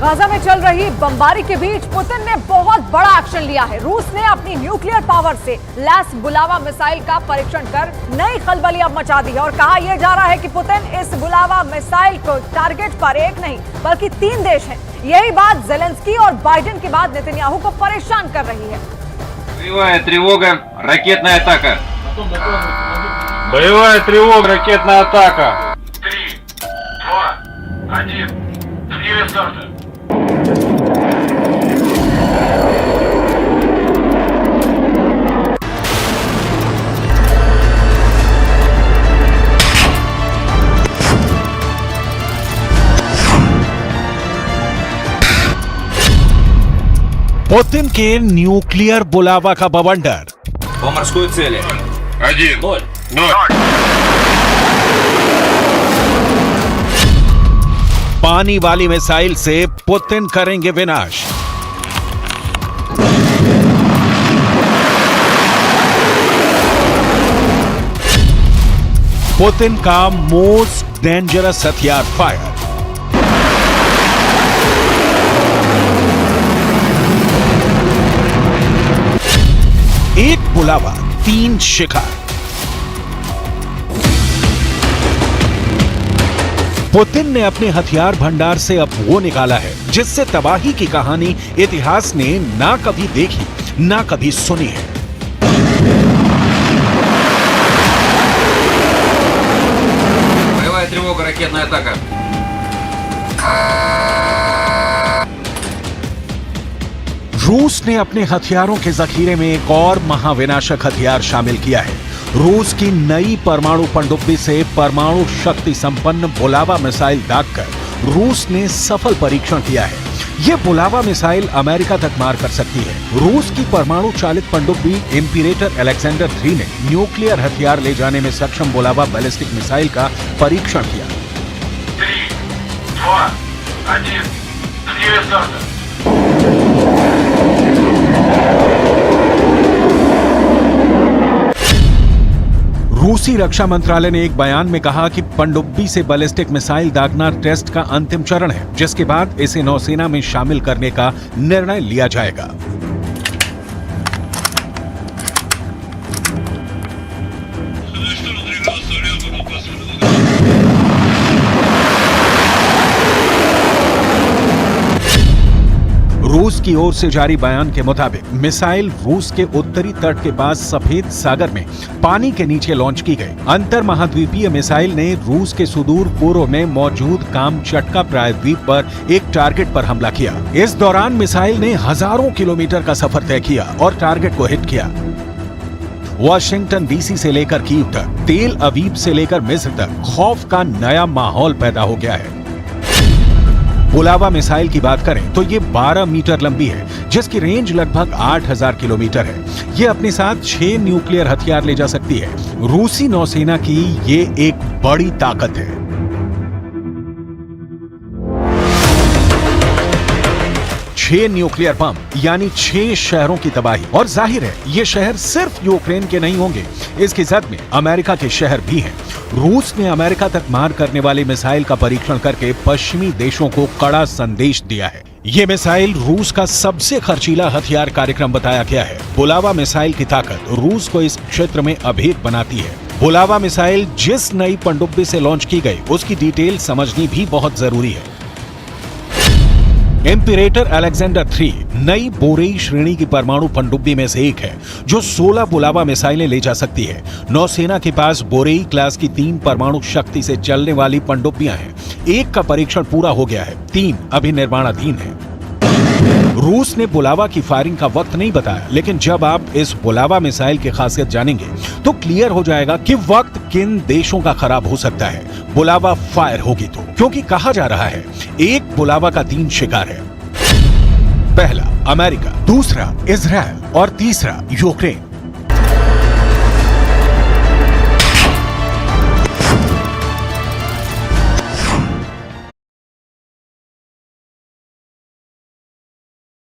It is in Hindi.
गाजा में चल रही बमबारी के बीच पुतिन ने बहुत बड़ा एक्शन लिया है। रूस ने अपनी न्यूक्लियर पावर से लैस बुलावा मिसाइल का परीक्षण कर नई खलबली अब मचा दी है और कहा यह जा रहा है कि पुतिन इस बुलावा मिसाइल को टारगेट पर एक नहीं बल्कि 3 देश हैं। यही बात ज़ेलेंस्की और बाइडेन के बाद नेतन्याहू को परेशान कर रही है। Тревога, ракетная атака. Боевая тревога, ракетная атака. 3, 2, 1. Время старта. पुतिन के न्यूक्लियर बुलावा का बवंडर। По морской цели. 1, 0. 0. पानी वाली मिसाइल से पुतिन करेंगे विनाश। पुतिन का मोस्ट डेंजरस हथियार फायर। एक बुलावा 3 शिकार। पुतिन ने अपने हथियार भंडार से अब वो निकाला है जिससे तबाही की कहानी इतिहास ने ना कभी देखी ना कभी सुनी है। Боевая тревога, ракетная атака. रूस ने अपने हथियारों के जखीरे में एक और महाविनाशक हथियार शामिल किया है। रूस की नई परमाणु पनडुब्बी से परमाणु शक्ति संपन्न बुलावा मिसाइल दागकर रूस ने सफल परीक्षण किया है। यह बुलावा मिसाइल अमेरिका तक मार कर सकती है। रूस की परमाणु चालित पनडुब्बी इम्पीरेटर अलेक्जेंडर 3 ने न्यूक्लियर हथियार ले जाने में सक्षम बुलावा बैलिस्टिक मिसाइल का परीक्षण किया। 3, 2, 1. Время старта. रूसी रक्षा मंत्रालय ने एक बयान में कहा कि पनडुब्बी से बैलिस्टिक मिसाइल दागना टेस्ट का अंतिम चरण है, जिसके बाद इसे नौसेना में शामिल करने का निर्णय लिया जाएगा। रूस की ओर से जारी बयान के मुताबिक मिसाइल रूस के उत्तरी तट के पास सफेद सागर में पानी के नीचे लॉन्च की गई। अंतर महाद्वीपीय मिसाइल ने रूस के सुदूर पूर्व में मौजूद कामचटका प्रायद्वीप पर एक टारगेट पर हमला किया। इस दौरान मिसाइल ने हजारों किलोमीटर का सफर तय किया और टारगेट को हिट किया। वाशिंगटन डीसी से लेकर कीव तक, तेल अवीव से लेकर मिस्र तक खौफ का नया माहौल पैदा हो गया है। बुलावा मिसाइल की बात करें तो ये 12 मीटर लंबी है, जिसकी रेंज लगभग 8000 किलोमीटर है। ये अपने साथ 6 न्यूक्लियर हथियार ले जा सकती है। रूसी नौसेना की ये एक बड़ी ताकत है। छह न्यूक्लियर बम यानी 6 शहरों की तबाही। और जाहिर है ये शहर सिर्फ यूक्रेन के नहीं होंगे, इसकी जद में अमेरिका के शहर भी हैं। रूस ने अमेरिका तक मार करने वाली मिसाइल का परीक्षण करके पश्चिमी देशों को कड़ा संदेश दिया है। ये मिसाइल रूस का सबसे खर्चीला हथियार कार्यक्रम बताया गया है। बुलावा मिसाइल की ताकत रूस को इस क्षेत्र में अभेद बनाती है। बुलावा मिसाइल जिस नई पनडुब्बी से लॉन्च की गई उसकी डिटेल समझनी भी बहुत जरूरी है। इम्पीरेटर अलेक्जेंडर 3 नई बोरेई श्रेणी की परमाणु पनडुब्बी में से एक है, जो 16 बुलावा मिसाइलें ले जा सकती है। नौसेना के पास बोरेई क्लास की 3 परमाणु शक्ति से चलने वाली पनडुब्बियां हैं। एक का परीक्षण पूरा हो गया है, 3 अभी निर्माणाधीन है। रूस ने बुलावा की फायरिंग का वक्त नहीं बताया, लेकिन जब आप इस बुलावा मिसाइल की खासियत जानेंगे तो क्लियर हो जाएगा कि वक्त किन देशों का खराब हो सकता है बुलावा फायर होगी तो। क्योंकि कहा जा रहा है एक बुलावा का 3 शिकार है। पहला अमेरिका, दूसरा इजराइल और तीसरा यूक्रेन।